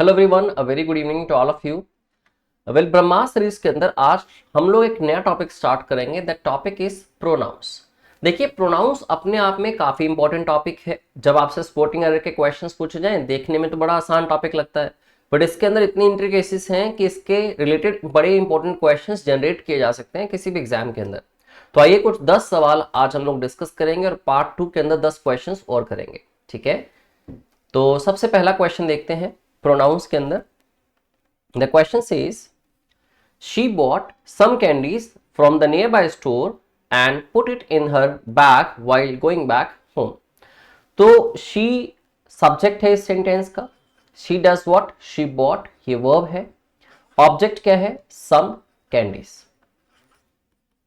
Hello everyone, a very good evening to all of you. Well, Brahmastra series के अंदर आज हम लोग एक नया टॉपिक स्टार्ट करेंगे। That topic is pronouns. देखिए, प्रोनाउंस अपने आप में काफी इंपॉर्टेंट टॉपिक है। जब आपसे स्पोर्टिंग एरर के क्वेश्चंस पूछे जाएं, देखने में तो बड़ा आसान टॉपिक लगता है, बट इसके अंदर इतनी इंट्रिकेसीज हैं कि इसके रिलेटेड बड़े इंपॉर्टेंट क्वेश्चंस जनरेट किए जा सकते हैं किसी भी एग्जाम के अंदर। तो आइए कुछ 10 सवाल आज हम लोग डिस्कस करेंगे और पार्ट 2 के अंदर 10 क्वेश्चंस और करेंगे। ठीक है, तो सबसे पहला क्वेश्चन देखते हैं प्रोनाउंस के अंदर। The question says she bought some candies from the nearby store and put it in her bag while going back home. तो शी सब्जेक्ट है इस सेंटेंस का। She does what, she bought ये verb है। Object क्या है, सम candies.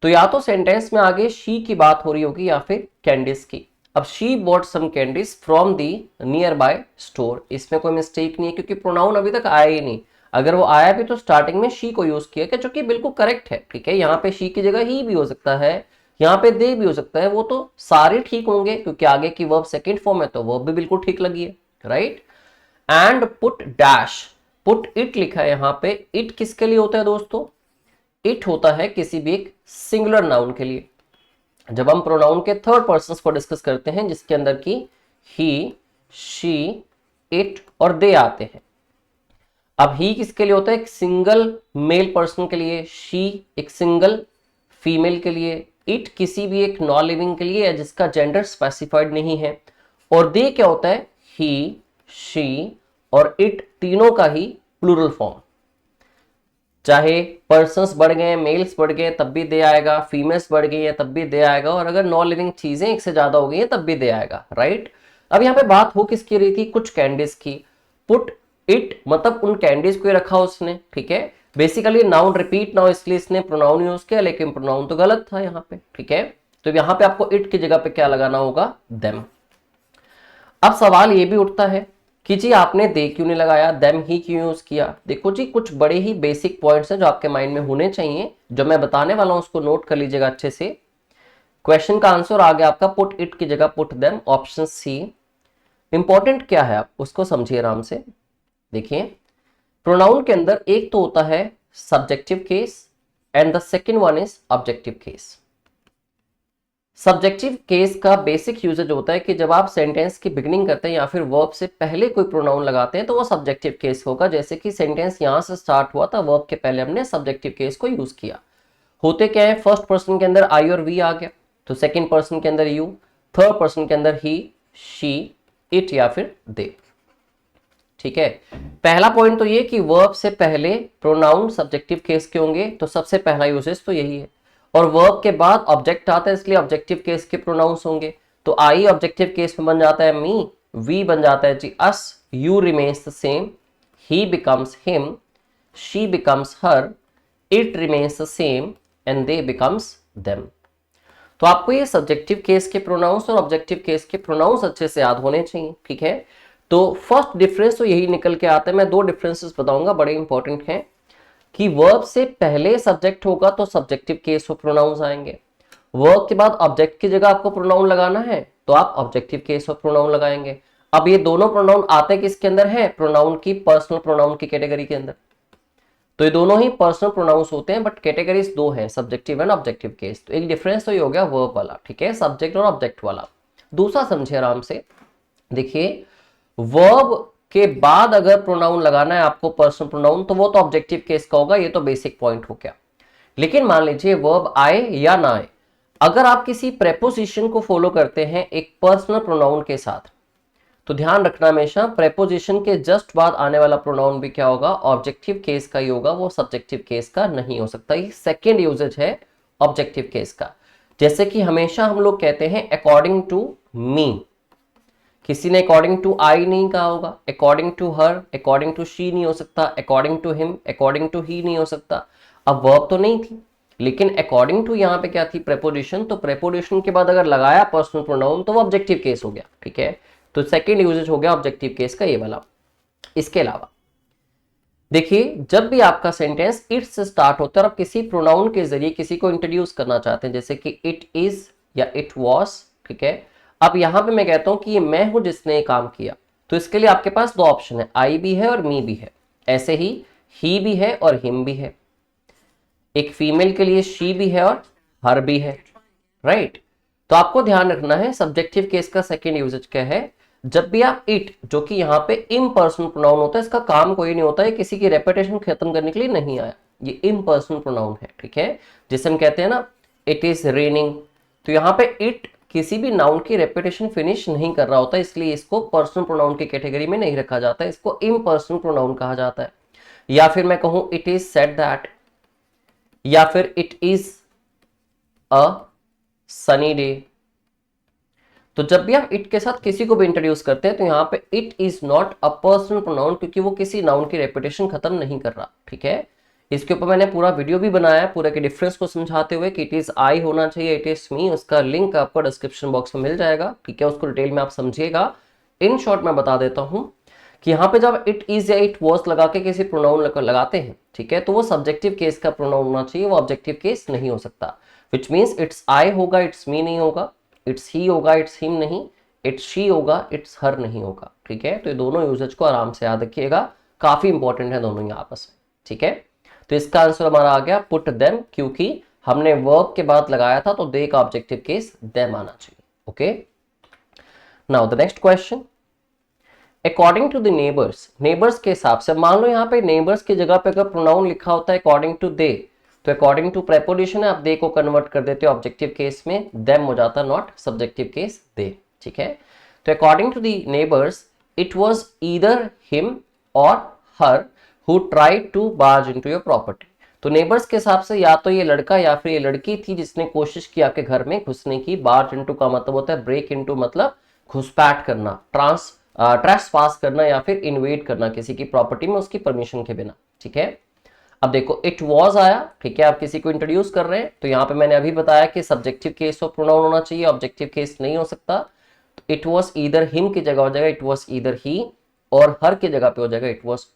तो या तो सेंटेंस में आगे शी की बात हो रही होगी या फिर कैंडीज की। अब she bought some candies from the nearby store, इसमें कोई मिस्टेक नहीं है क्योंकि प्रोनाउन अभी तक आया ही नहीं। अगर वो आया भी तो स्टार्टिंग में शी को यूज किया, जो कि बिल्कुल करेक्ट है। ठीक है, यहाँ पे शी की जगह ही भी हो सकता है, यहाँ पे दे भी हो सकता है, वो तो सारे ठीक होंगे क्योंकि आगे की वर्ब सेकंड फॉर्म है, तो वर्ब भी बिल्कुल ठीक लगी है। Right. And put dash, put it लिखा है यहाँ पे। इट किसके लिए होता है दोस्तों? इट होता है किसी भी एक सिंगुलर नाउन के लिए। जब हम प्रोनाउन के थर्ड पर्सन को डिस्कस करते हैं जिसके अंदर की ही, शी, इट और दे आते हैं। अब ही किसके लिए होता है? एक सिंगल मेल पर्सन के लिए, शी एक सिंगल फीमेल के लिए, इट किसी भी एक नॉन लिविंग के लिए जिसका जेंडर स्पेसिफाइड नहीं है, और दे क्या होता है? ही, शी और इट तीनों का ही प्लूरल फॉर्म। चाहे पर्सन्स बढ़ गए, मेल्स बढ़ गए तब भी दे आएगा, फीमेल्स बढ़ गई है तब भी दे आएगा, और अगर नॉन लिविंग चीजें एक से ज्यादा हो गई हैं तब भी दे आएगा। राइट। अब यहाँ पे बात हो किसकी रही थी? कुछ कैंडीज की। पुट इट मतलब उन कैंडीज को रखा उसने। ठीक है, बेसिकली नाउन रिपीट ना हो इसलिए इसने प्रोनाउन यूज किया, लेकिन प्रोनाउन तो गलत था यहाँ पे। ठीक है, तो यहाँ पे आपको इट की जगह पे क्या लगाना होगा? देम। अब सवाल ये भी उठता है कि जी आपने दे क्यों नहीं लगाया, देम ही क्यों यूज किया? देखो जी, कुछ बड़े ही बेसिक पॉइंट्स हैं जो आपके माइंड में होने चाहिए, जो मैं बताने वाला हूं उसको नोट कर लीजिएगा अच्छे से। क्वेश्चन का आंसर आ गया आपका पुट इट की जगह put them, option C. Important क्या है आप उसको समझिए आराम से। देखिए, प्रोनाउन के अंदर एक तो होता है subjective case and the second one is objective case. Subjective case का बेसिक यूजेज होता है कि जब आप सेंटेंस की बिगिनिंग करते हैं या फिर वर्ब से पहले कोई प्रोनाउन लगाते हैं तो वो सब्जेक्टिव केस होगा। जैसे कि सेंटेंस यहां से स्टार्ट हुआ था, वर्ब के पहले हमने सब्जेक्टिव केस को यूज किया। होते क्या है? फर्स्ट पर्सन के अंदर आई और वी आ गया, तो सेकेंड पर्सन के अंदर यू, थर्ड पर्सन के अंदर ही, शी, इट या फिर दे। ठीक है, पहला पॉइंट तो ये कि वर्ब से पहले प्रोनाउन सब्जेक्टिव केस के होंगे, तो सबसे पहला यूजेज तो यही है। और वर्ब के बाद ऑब्जेक्ट आता है इसलिए ऑब्जेक्टिव केस के प्रोनाउंस होंगे। तो आई ऑब्जेक्टिव केस में बन जाता है मी, वी बन जाता है जी us, you remains the same, he becomes him, she becomes her, it remains the same and they becomes them. तो आपको ये सब्जेक्टिव केस के प्रोनाउंस और ऑब्जेक्टिव केस के प्रोनाउंस अच्छे से याद होने चाहिए। ठीक है, तो फर्स्ट डिफरेंस तो यही निकल के आता है। मैं दो डिफरेंसेस बताऊंगा, बड़े इंपॉर्टेंट हैं कि वर्ब से पहले सब्जेक्ट होगा तो सब्जेक्टिव केस और प्रोनाउंस आएंगे। वर्ब के बाद ऑब्जेक्ट की जगह आपको प्रोनाउन लगाना है तो आप ऑब्जेक्टिव केस और प्रोनाउन लगाएंगे। अब ये दोनों प्रोनाउन आते किसके अंदर है? प्रोनाउन की पर्सनल प्रोनाउन की कैटेगरी के अंदर। तो ये दोनों ही पर्सनल प्रोनाउंस होते हैं, बट कैटेगरीज दो हैं, सब्जेक्टिव एंड ऑब्जेक्टिव केस। तो एक डिफरेंस तो ये हो गया वर्ब वाला। ठीक है, सब्जेक्ट और ऑब्जेक्ट वाला। दूसरा समझिए आराम से। देखिए, वर्ब के बाद अगर प्रोनाउन लगाना है आपको पर्सनल प्रोनाउन, तो वो तो ऑब्जेक्टिव केस का होगा, ये तो बेसिक पॉइंट हो गया। लेकिन मान लीजिए वर्ब आए या ना आए, अगर आप किसी प्रेपोजिशन को फॉलो करते हैं एक पर्सनल प्रोनाउन के साथ, तो ध्यान रखना हमेशा प्रेपोजिशन के जस्ट बाद आने वाला प्रोनाउन भी क्या होगा? ऑब्जेक्टिव केस का ही होगा, वो सब्जेक्टिव केस का नहीं हो सकता। ये सेकेंड यूजेज है ऑब्जेक्टिव केस का। जैसे कि हमेशा हम लोग कहते हैं अकॉर्डिंग टू मी, किसी ने अकॉर्डिंग टू आई नहीं कहा होगा, according to her, according to she नहीं हो सकता, according to him, according to he नहीं हो सकता। अब वर्ब तो नहीं थी, लेकिन अकॉर्डिंग टू यहाँ पे क्या थी? प्रेपोजिशन। तो प्रेपोजिशन के बाद अगर लगाया पर्सनल प्रोनाउन तो वो ऑब्जेक्टिव केस हो गया। ठीक है, तो सेकेंड यूजेज हो गया ऑब्जेक्टिव केस का ये वाला। इसके अलावा देखिए, जब भी आपका सेंटेंस इट से स्टार्ट होता है और आप किसी प्रोनाउन के जरिए किसी को इंट्रोड्यूस करना चाहते हैं, जैसे कि इट इज या इट वॉज। ठीक है, अब यहां पे मैं कहता हूं कि ये मैं हूं जिसने ये काम किया, तो इसके लिए आपके पास दो ऑप्शन है, आई भी है और मी भी है। ऐसे ही भी है और हिम भी है। एक फीमेल के लिए शी भी है और हर भी है, राइट। तो आपको ध्यान रखना है सब्जेक्टिव केस का सेकेंड यूजेज क्या है। जब भी आप इट, जो कि यहाँ पे इम्पर्सनल प्रोनाउन होता है, इसका काम कोई नहीं होता है, किसी की रेपुटेशन खत्म करने के लिए नहीं आया, ये इम्पर्सनल प्रोनाउन है, ठीक है। जिसे हम कहते हैं ना इट इज रेनिंग, तो यहाँ पे इट किसी भी नाउन की रेपुटेशन फिनिश नहीं कर रहा होता, इसलिए इसको पर्सनल प्रोनाउन की कैटेगरी में नहीं रखा जाता है, इसको इम्पर्सनल प्रोनाउन कहा जाता है। या फिर मैं कहूं इट इज सेड दैट, या फिर it is a sunny day. तो जब भी आप इट के साथ किसी को भी इंट्रोड्यूस करते हैं तो यहां पे it is not a personal pronoun, क्योंकि वो किसी नाउन की रेपुटेशन खत्म नहीं कर रहा, ठीक है। इसके ऊपर मैंने पूरा वीडियो भी बनाया है पूरे के डिफरेंस को समझाते हुए कि इट इज आई होना चाहिए, इट इज मी, उसका लिंक आपको डिस्क्रिप्शन बॉक्स में मिल जाएगा, ठीक है। उसको डिटेल में आप समझिएगा। इन शॉर्ट मैं बता देता हूं कि यहाँ पे जब इट इज या इट वॉज लगा के किसी प्रोनाउन लगाते हैं, ठीक है, तो वो सब्जेक्टिव केस का प्रोनाउन होना चाहिए, वो ऑब्जेक्टिव केस नहीं हो सकता। विच मीन्स इट्स आई होगा, इट्स मी नहीं होगा, इट्स ही होगा, इट्स हिम नहीं, इट्स शी होगा, इट्स हर नहीं होगा, ठीक है। तो ये दोनों यूजेज को आराम से याद रखिएगा, काफी इंपॉर्टेंट है दोनों ही आपस में, ठीक है। तो इसका आंसर हमारा आ गया पुट देम, क्योंकि हमने वर्ब के बाद लगाया था तो दे का ऑब्जेक्टिव केस देम आना चाहिए, okay. Now the next question, according to the neighbours, neighbours के हिसाब से, मान लो यहाँ पे नेबर्स की जगह पे अगर प्रोनाउन लिखा होता है अकॉर्डिंग टू दे, तो अकॉर्डिंग टू प्रेपोजिशन है, आप दे को कन्वर्ट कर देते हो ऑब्जेक्टिव केस में, देम हो जाता नॉट सब्जेक्टिव केस दे, ठीक है। तो according to the neighbours it was either him और her who tried to barge into your property. तो नेबर्स के हिसाब से या तो ये लड़का या फिर ये लड़की थी जिसने कोशिश की आपके घर में घुसने की। बार्ज इनटू का मतलब होता है ब्रेक इनटू, मतलब घुसपैठ करना, ट्रेस पास करना या फिर इन्वेड करना किसी की प्रॉपर्टी में उसकी परमिशन के बिना, ठीक है। अब देखो इट वॉज आया, ठीक है, आप किसी को इंट्रोड्यूस कर रहे हैं, तो यहां पे मैंने अभी बताया कि सब्जेक्टिव केस ऑफ प्रोनाउन होना चाहिए, ऑब्जेक्टिव केस नहीं हो सकता। तो इट वॉज ईदर हिम की जगह हो जाएगा इट वॉज ईदर ही, और हर की जगह पे हो जाएगा इट वॉज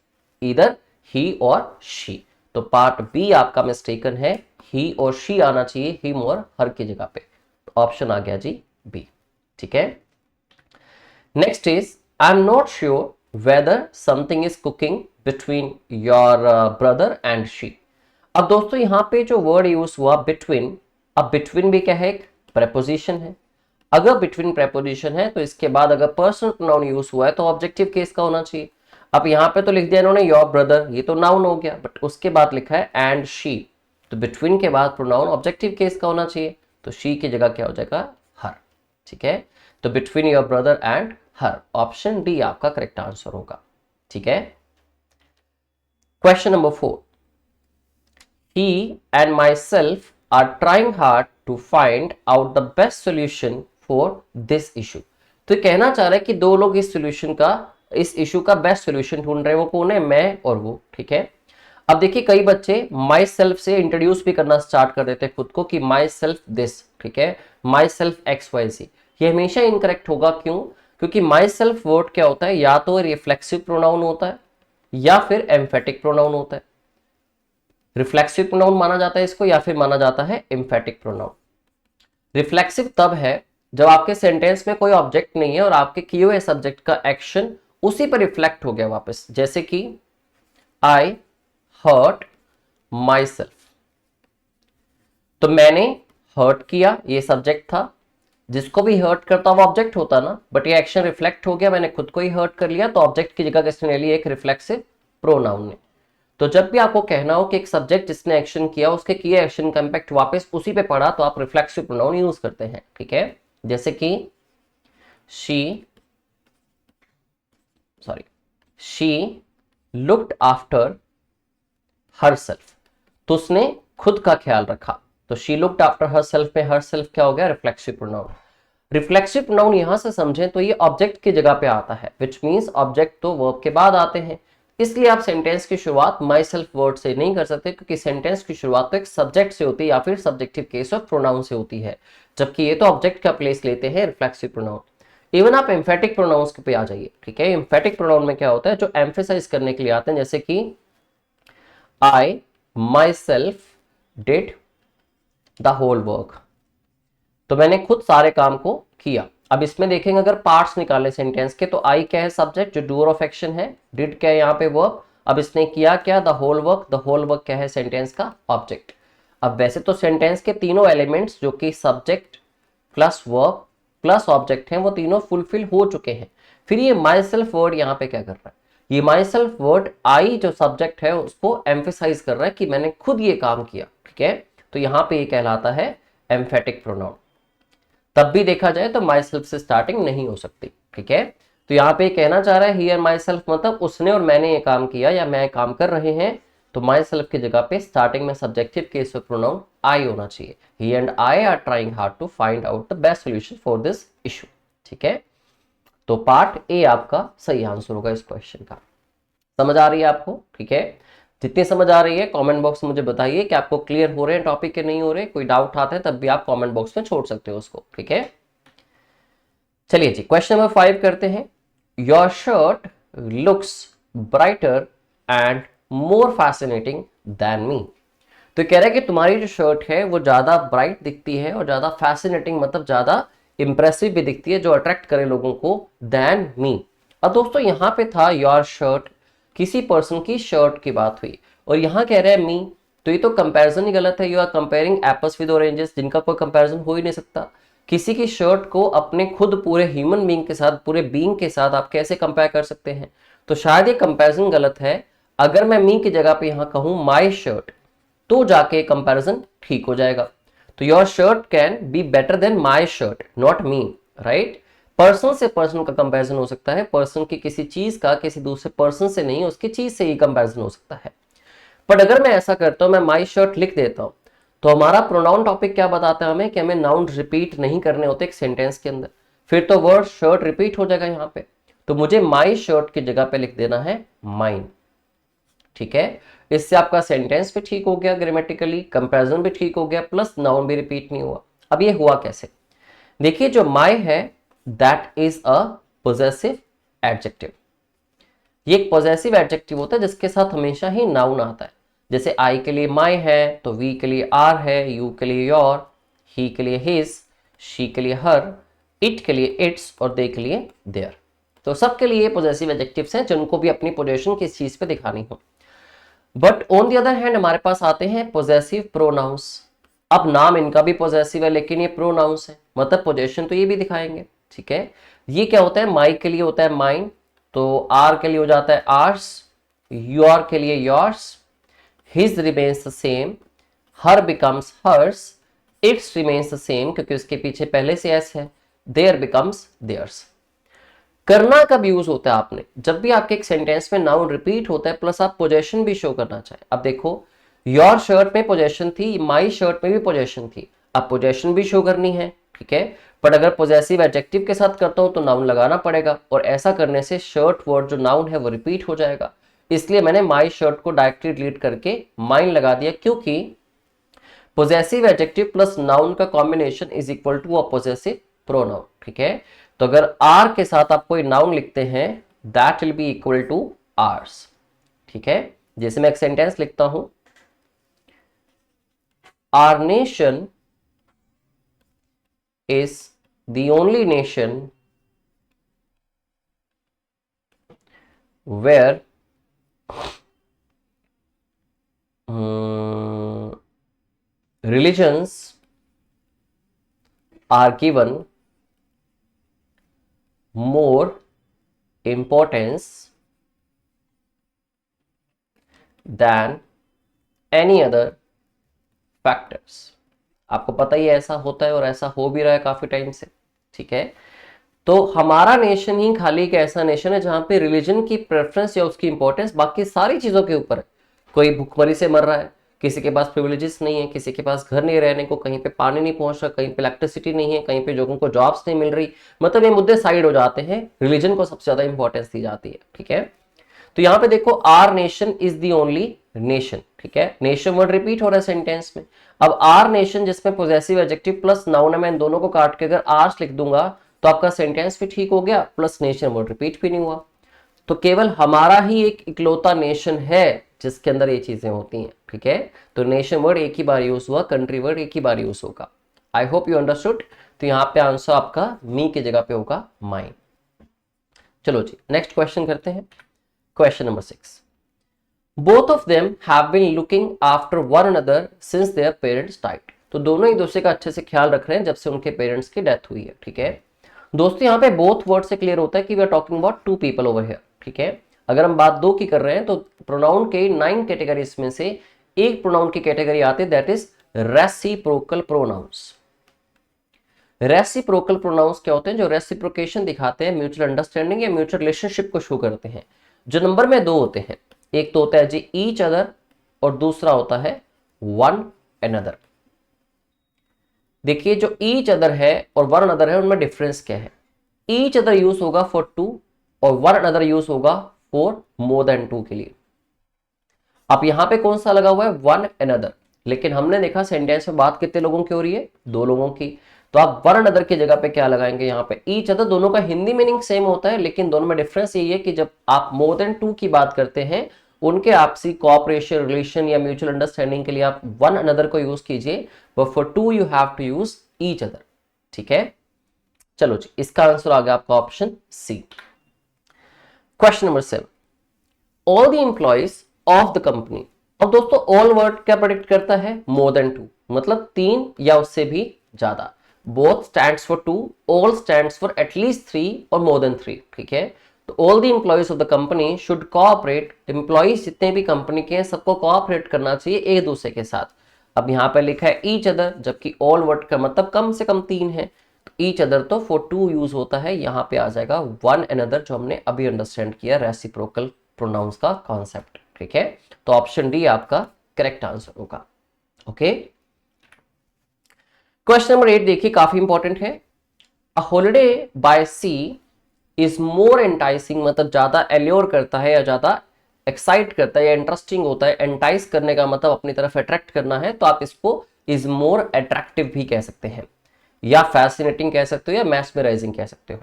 ईदर ही और शी। तो पार्ट बी आपका मिस्टेकन है, ही और शी आना चाहिए हिम और हर की जगह पे। तो ऑप्शन आ गया जी बी, ठीक है। Next is I am not sure whether something is cooking between your brother and she. अब दोस्तों यहां पे जो वर्ड यूज हुआ बिटवीन, अब बिटवीन भी क्या है, एक प्रेपोजिशन है। अगर बिटवीन प्रेपोजिशन है तो इसके बाद अगर पर्सनल प्रोनाउन यूज हुआ है तो ऑब्जेक्टिव केस का होना चाहिए। अब यहां पे तो लिख दिया इन्होंने योर ब्रदर, ये तो नाउन हो गया, बट उसके बाद लिखा है एंड शी, तो बिटवीन के बाद प्रोनाउन ऑब्जेक्टिव केस का होना चाहिए, तो शी की जगह क्या हो जाएगा, हर, ठीक है। तो between your brother and her, option D आपका करेक्ट आंसर होगा, ठीक है। Question number 4, he and myself are trying hard to find out the best solution for this issue। तो कहना चाह रहा है कि दो लोग इस इशू का बेस्ट सोल्यूशन ढूंढ रहे हैं, वो कौन है, मैं और वो, ठीक है। अब देखिए कई बच्चे माई सेल्फ से इंट्रोड्यूस भी करना स्टार्ट कर देते हैं खुद को कि माई सेल्फ दिस, ठीक है, myself X Y Z. ये हमेशा इनकरेक्ट होगा, क्यों, क्योंकि माई सेल्फ वर्ड क्या होता है, या तो रिफ्लेक्सिव प्रोनाउन होता है या फिर एम्फेटिक प्रोनाउन होता है। रिफ्लेक्सिव प्रोनाउन माना जाता है इसको या फिर माना जाता है एम्फेटिक प्रोनाउन। रिफ्लेक्सिव तब है जब आपके सेंटेंस में कोई ऑब्जेक्ट नहीं है और आपके किए हुए सब्जेक्ट का एक्शन उसी पर रिफ्लेक्ट हो गया वापस, जैसे कि आई हर्ट माई सेल्फ, तो मैंने हर्ट किया, ये सब्जेक्ट था, जिसको भी हर्ट करता वो ऑब्जेक्ट होता ना, बट ये एक्शन रिफ्लेक्ट हो गया, मैंने खुद को ही हर्ट कर लिया, तो ऑब्जेक्ट की जगह किसने ले ली, एक रिफ्लेक्सिव प्रोनाउन ने। तो जब भी आपको कहना हो कि एक सब्जेक्ट जिसने एक्शन किया उसके किए एक्शन का इंपैक्ट वापस उसी पे पड़ा, तो आप रिफ्लेक्सिव प्रोनाउन यूज करते हैं, ठीक है। जैसे कि शी लुक्ड आफ्टर हरसेल्फ, तो उसने खुद का ख्याल रखा, तो शी लुक्ड आफ्टर हरसेल्फ में हरसेल्फ क्या हो गया, रिफ्लेक्सिव प्रोनाउन। रिफ्लेक्सिव प्रोनाउन यहां से समझें तो ये ऑब्जेक्ट की जगह पे आता है, विच मींस ऑब्जेक्ट तो वर्ब के बाद आते हैं, इसलिए आप सेंटेंस की शुरुआत माई सेल्फ वर्ड से नहीं कर सकते, क्योंकि सेंटेंस की शुरुआत तो एक सब्जेक्ट से होती है या फिर सब्जेक्टिव केस ऑफ प्रोनाउन से होती है, जबकि ये तो ऑब्जेक्ट का प्लेस लेते हैं रिफ्लेक्सिव प्रोनाउन। इवन आप एम्फेटिक प्रोनाउंस पे आ जाइए, ठीक है। एम्फेटिक प्रोनाउन में क्या होता है, जो एम्फेसाइज करने के लिए आते हैं, जैसे कि I myself did the whole work, तो मैंने खुद सारे काम को किया, अब इसमें देखेंगे अगर पार्ट्स निकाले सेंटेंस के, तो आई क्या है सब्जेक्ट जो डूअर ऑफ एक्शन है, डिड क्या है यहाँ पे वर्ब, अब इसने किया क्या द होल वर्क क्या है सेंटेंस का ऑब्जेक्ट। अब वैसे तो सेंटेंस के तीनों एलिमेंट्स जो कि subject plus verb plus object हैं वो तीनों फुलफिल हो चुके हैं। फिर ये माई सेल्फ वर्ड यहाँ पे क्या कर रहा है, ये माई सेल्फ वर्ड आई जो सब्जेक्ट है उसको एम्फेसाइज कर रहा है कि मैंने खुद ये काम किया, ठीक है। तो यहाँ पे ये कहलाता है एम्फेटिक प्रोनाउन। तब भी देखा जाए तो माई सेल्फ से स्टार्टिंग नहीं हो सकती, ठीक है। तो यहाँ पे कहना चाह रहा है हियर माई सेल्फ मतलब उसने और मैंने ये काम किया या मैं काम कर रहे हैं, तो माई सेल्फ की जगह पे स्टार्टिंग में सब्जेक्टिव केस में प्रोनाउन आई होना चाहिए। He and I are trying hard to find out the best solution for this issue, ठीक है। तो पार्ट ए आपका सही आंसर होगा इस क्वेश्चन का। समझ आ रही है आपको, ठीक है। जितनी समझ आ रही है कमेंट बॉक्स में मुझे बताइए कि आपको क्लियर हो रहे हैं टॉपिक के नहीं हो रहे, कोई डाउट आता है तब भी आप कमेंट बॉक्स में छोड़ सकते हो उसको, ठीक है। चलिए जी क्वेश्चन नंबर 5 करते हैं। Your shirt looks brighter and more fascinating than me. तो कह रहा है कि तुम्हारी जो शर्ट है वो ज्यादा ब्राइट दिखती है और ज्यादा फैसिनेटिंग मतलब ज्यादा इंप्रेसिव भी दिखती है, जो अट्रैक्ट करे लोगों को, देन मी। अब दोस्तों यहाँ पे था योर शर्ट, किसी पर्सन की शर्ट की बात हुई, और यहाँ कह रहे हैं मी, तो ये तो कंपैरिजन ही गलत है। You are comparing apples with oranges, जिनका कोई कंपैरिजन हो ही नहीं सकता। किसी की शर्ट को अपने खुद पूरे ह्यूमन बीइंग के साथ, पूरे बीइंग के साथ आप कैसे कंपेयर कर सकते हैं, तो शायद ये कंपैरिजन गलत है। अगर मैं मी की जगह पे यहाँ कहूँ माई शर्ट, तो जाके कंपैरिजन ठीक हो जाएगा। तो your shirt can be better than my shirt, not me, right. Person से पर्सन का कंपैरिजन हो सकता है, पर्सन की किसी चीज का किसी दूसरे पर्सन से नहीं, उसकी चीज से ही कंपैरिजन हो सकता है। बट अगर मैं ऐसा करता हूं, मैं माई शर्ट लिख देता हूं, तो हमारा प्रोनाउन टॉपिक क्या बताता है हमें कि हमें नाउन रिपीट नहीं करने होते एक सेंटेंस के अंदर। फिर तो वर्ड शर्ट रिपीट हो जाएगा यहाँ पे, तो मुझे माई शर्ट की जगह पे लिख देना है माइन, ठीक है। इससे आपका सेंटेंस भी ठीक हो गया, ग्रामेटिकली कंपैरिजन भी ठीक हो गया, प्लस नाउन भी रिपीट नहीं हुआ। अब ये हुआ कैसे, देखिए जो माई है that is a possessive adjective. ये एक पॉजेसिव एडजेक्टिव होता है जिसके साथ हमेशा ही नाउन आता है। जैसे आई के लिए माई है, तो वी के लिए आर है, यू के लिए योर, ही के लिए हिज, शी के लिए हर, इट के लिए इट्स और दे के लिए देयर। तो सबके लिए पॉजेसिव एडजेक्टिव्स हैं जिनको भी अपनी पोजेशन किस चीज पे दिखानी हो। But on the other hand हमारे पास आते हैं पॉजेसिव प्रोनाउंस। अब नाम इनका भी पॉजेसिव है लेकिन ये प्रोनाउंस है, मतलब पोजेशन तो ये भी दिखाएंगे, ठीक है। ये क्या होता है, माई के लिए होता है माइन, तो आर के लिए हो जाता है आर्स, योर के लिए yours, his remains the same, her becomes hers, its remains the same क्योंकि उसके पीछे पहले से एस है, देयर बिकम्स देयर्स। करना कब यूज होता है आपने, जब भी आपके एक सेंटेंस में नाउन रिपीट होता है प्लस आप पोजेशन भी शो करना चाहे। अब देखो योर शर्ट में पोजेशन थी, माई शर्ट में भी पोजेशन थी, अब पोजेशन भी शो करनी है, ठीक है। बट अगर पॉजेसिव एडजेक्टिव के साथ करता हूं तो नाउन लगाना पड़ेगा, और ऐसा करने से शर्ट वर्ड जो नाउन है वो रिपीट हो जाएगा। इसलिए मैंने माई शर्ट को डायरेक्टली डिलीट करके माइन लगा दिया, क्योंकि पॉजेसिव एडजेक्टिव प्लस नाउन का combination is equal to a possessive pronoun, ठीक है। तो अगर आर के साथ आप कोई नाउन लिखते हैं that will be equal to ours, ठीक है। जैसे मैं एक सेंटेंस लिखता हूं, our nation is the only nation where religions are given more importance than any other factors। आपको पता ही ऐसा होता है और ऐसा हो भी रहा है काफी टाइम से, ठीक है। तो हमारा नेशन ही खाली एक ऐसा नेशन है जहां पे रिलीजन की प्रेफरेंस या उसकी इंपॉर्टेंस बाकी सारी चीजों के ऊपर है। कोई भूखमरी से मर रहा है, किसी के पास प्रिविलेजेस नहीं है, किसी के पास घर नहीं रहने को, कहीं पे पानी नहीं पहुंच रहा, कहीं पे इलेक्ट्रिसिटी नहीं है, कहीं पे लोगों को जॉब्स नहीं मिल रही, मतलब ये मुद्दे साइड हो जाते हैं, रिलीजन को सबसे ज्यादा इंपॉर्टेंस दी जाती है, ठीक है। तो यहाँ पे देखो our nation is the only nation, ठीक है। नेशन वर्ड रिपीट हो रहा है सेंटेंस में। अब आर नेशन जिसमें पॉजेसिव एडजेक्टिव प्लस नाउन है, मैं इन दोनों को काट के अगर आर्स लिख दूंगा तो आपका सेंटेंस भी ठीक हो गया, प्लस नेशन वर्ड रिपीट भी नहीं हुआ। तो केवल हमारा ही एक इकलौता नेशन है जिसके अंदर ये चीजें होती हैं, ठीक है। तो नेशन वर्ड एक ही बार यूज हुआ, कंट्री वर्ड एक ही बार यूज होगा। I hope you understood. तो यहाँ पे आंसर आपका मी की जगह पे होगा माइन। चलो जी नेक्स्ट क्वेश्चन करते हैं। Question number 6, both of them have been looking after one another since their parents died. तो दोनों एक दूसरे का अच्छे से ख्याल रख रहे हैं जब से उनके पेरेंट्स की डेथ हुई है। ठीक है दोस्तों, यहाँ पे बोथ वर्ड से क्लियर होता है कि we are talking about two people over here. ठीक है, अगर हम बात दो की कर रहे हैं तो प्रोनाउन के 9 कैटेगरीज में से एक प्रोनाउन की कैटेगरी आती है, that is reciprocal pronouns. Reciprocal pronouns क्या होते हैं? जो रेसिप्रोकेशन दिखाते हैं, म्यूचुअल अंडरस्टैंडिंग या म्यूचुअल रिलेशनशिप को शो करते हैं। जो नंबर में दो होते हैं, एक तो होता है जी ईच अदर और दूसरा होता है वन अनदर। देखिए जो ईच अदर है और वन अनदर है उनमें डिफरेंस क्या है? ईच अदर यूज होगा फॉर टू और वन अनदर यूज होगा फॉर मोर देन टू के लिए। अब यहां पे कौन सा लगा हुआ है? One another. लेकिन हमने देखा सेंटेंस में बात कितने लोगों की हो रही है? दो लोगों की। तो आप वन अनदर की जगह पे क्या लगाएंगे? यहाँ पे ईच अदर। दोनों का हिंदी मीनिंग सेम होता है लेकिन दोनों में डिफरेंस यही है कि जब आप मोर देन टू की बात करते हैं उनके आपसी कोऑपरेशन, रिलेशन या म्यूचुअल अंडरस्टैंडिंग के लिए आप वन अनदर को यूज कीजिए, but for two you have to use each other. ठीक है, चलो जी इसका आंसर आ गया आपका option C. Question number 7, all the employees of the company. अब दोस्तों ऑल वर्ड क्या प्रेडिक्ट करता है? मोर देन टू, मतलब तीन या उससे भी ज्यादा। Both stands for two, all stands for at least three और मोर देन थ्री। ठीक है, तो all the employees of the company should cooperate. Employees जितने भी कंपनी के हैं सबको कोऑपरेट करना चाहिए एक दूसरे के साथ। अब यहाँ पे लिखा है ईच अदर, जबकि ऑल वर्ड का मतलब कम से कम तीन है, तो ईच अदर तो फॉर टू यूज होता है। यहाँ पे आ जाएगा वन अनदर, जो हमने अभी अंडरस्टैंड किया रेसिप्रोकल प्रोनाउंस का कॉन्सेप्ट। ठीक है, तो ऑप्शन डी आपका करेक्ट आंसर होगा। ओके, क्वेश्चन नंबर 8 देखिए, काफी इंपॉर्टेंट है। A holiday by sea is more enticing, मतलब ज्यादा एल्योर करता है या ज्यादा एक्साइट करता है या इंटरेस्टिंग होता है। एंटाइस करने का मतलब अपनी तरफ अट्रैक्ट करना है, तो आप इसको इज मोर अट्रैक्टिव भी कह सकते हैं या फैसिनेटिंग कह सकते हो या मैस्मराइजिंग कह सकते हो।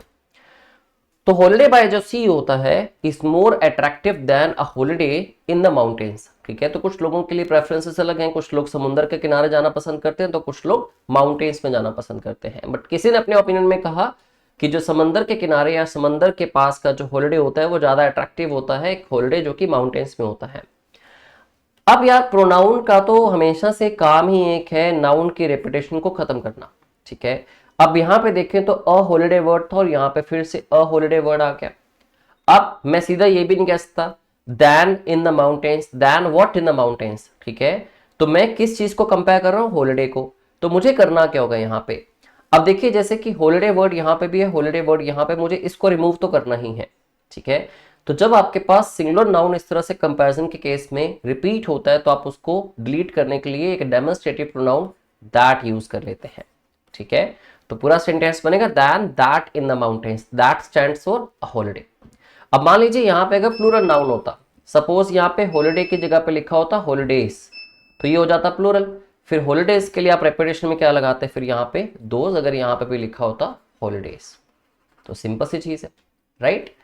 तो हॉलिडे बाय जो सी होता है is more attractive than a holiday in the mountains. ठीक है, तो कुछ लोगों के लिए प्रेफरेंसेस अलग हैं। कुछ लोग समुद्र के किनारे जाना पसंद करते हैं तो कुछ लोग माउंटेन्स में जाना पसंद करते हैं। बट किसी ने अपने ओपिनियन में कहा कि जो समंदर के किनारे या समंदर के पास का जो हॉलिडे होता है वो ज्यादा अट्रैक्टिव होता है एक हॉलिडे जो कि माउंटेन्स में होता है। अब यार प्रोनाउन का तो हमेशा से काम ही एक है, नाउन की रेपिटेशन को खत्म करना। ठीक है, अब यहां पे देखें तो अ हॉलिडे वर्ड था और यहां पे फिर से अ हॉलिडे वर्ड आ गया। अब मैं सीधा ये भी नहीं कह सकता than in the mountains, than what in the mountains. ठीक है, तो मैं किस चीज को कंपेयर कर रहा हूं? हॉलिडे को। तो मुझे करना क्या होगा यहाँ पे? अब देखिए जैसे कि हॉलिडे वर्ड यहाँ पे भी है, हॉलिडे वर्ड यहाँ पे, मुझे इसको रिमूव तो करना ही है। ठीक है, तो जब आपके पास सिंगुलर नाउन इस तरह से कंपैरिजन के केस में रिपीट होता है तो आप उसको डिलीट करने के लिए एक डेमोन्स्ट्रेटिव प्रोनाउन दैट यूज कर लेते हैं। ठीक है, तो पूरा सेंटेंस बनेगा than that in the mountains, that stands for a holiday. अब मान लीजिए यहाँ पे अगर प्लूरल नाउन होता, सपोज यहाँ पे हॉलिडे की जगह पे लिखा होता हॉलिडेज, तो ये हो जाता प्लूरल। फिर हॉलिडेज के लिए आप रेपिटेशन में क्या लगाते? फिर यहाँ पे दोज, अगर यहाँ पे भी लिखा होता हॉलिडेज। तो सिंपल सी चीज है, राइट।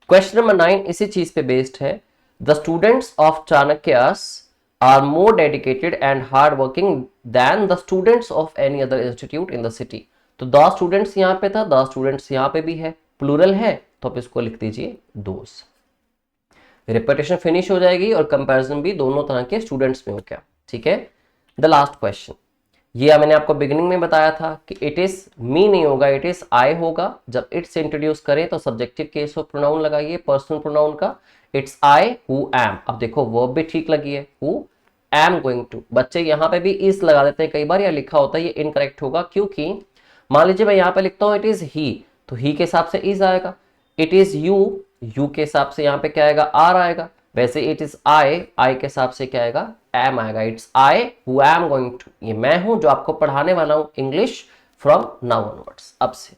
क्वेश्चन नंबर 9 इसी चीज पे बेस्ड है। The students of Chanakya's are more dedicated and hard working than the students of any other institute in the city. तो द स्टूडेंट्स यहाँ पे था, द स्टूडेंट्स यहाँ पे भी है, प्लूरल है तो आप इसको लिख दीजिए दोज। रिपीटेशन फिनिश हो जाएगी और कंपैरिजन भी दोनों तरह के स्टूडेंट्स में हो गया। ठीक है, द लास्ट क्वेश्चन, ये मैंने आपको बिगिनिंग में बताया था कि इट इज मी नहीं होगा, इट इज आई होगा। जब इट से इंट्रोड्यूस करें तो सब्जेक्टिव केस ऑफ प्रोनाउन लगाइए पर्सनल प्रोनाउन का, इट्स आई हु एम। अब देखो वर्ब भी ठीक लगी है, हु एम गोइंग टू। बच्चे यहाँ पे भी इज लगा देते हैं कई बार, या लिखा होता है, ये इनकरेक्ट होगा क्योंकि मान लीजिए मैं यहाँ पे लिखता हूँ इट इज ही, तो ही के हिसाब से इज आएगा। इट इज यू, यू के हिसाब से यहाँ पे क्या आएगा? आर आएगा। वैसे इट इज आई, आई के हिसाब से क्या आएगा? एम आएगा। It's I who am going to, ये मैं हूं जो आपको पढ़ाने वाला हूं इंग्लिश फ्रॉम नाउ ऑनवर्ड्स, अब से।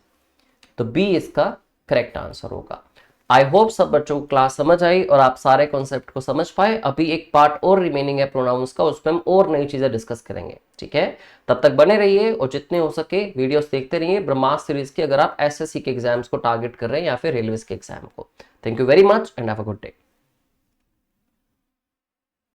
तो बी इसका करेक्ट आंसर होगा। आई होप सब बच्चों को क्लास समझ आई और आप सारे कॉन्सेप्ट को समझ पाए। अभी एक पार्ट और रिमेनिंग है प्रोनाउंस का, उसमें हम और नई चीजें डिस्कस करेंगे। ठीक है, तब तक बने रहिए और जितने हो सके वीडियोस देखते रहिए ब्रह्मास्त्र सीरीज की, अगर आप एसएससी के एग्जाम्स को टारगेट कर रहे हैं या फिर रेलवे के एग्जाम को। Thank you very much and have a good day.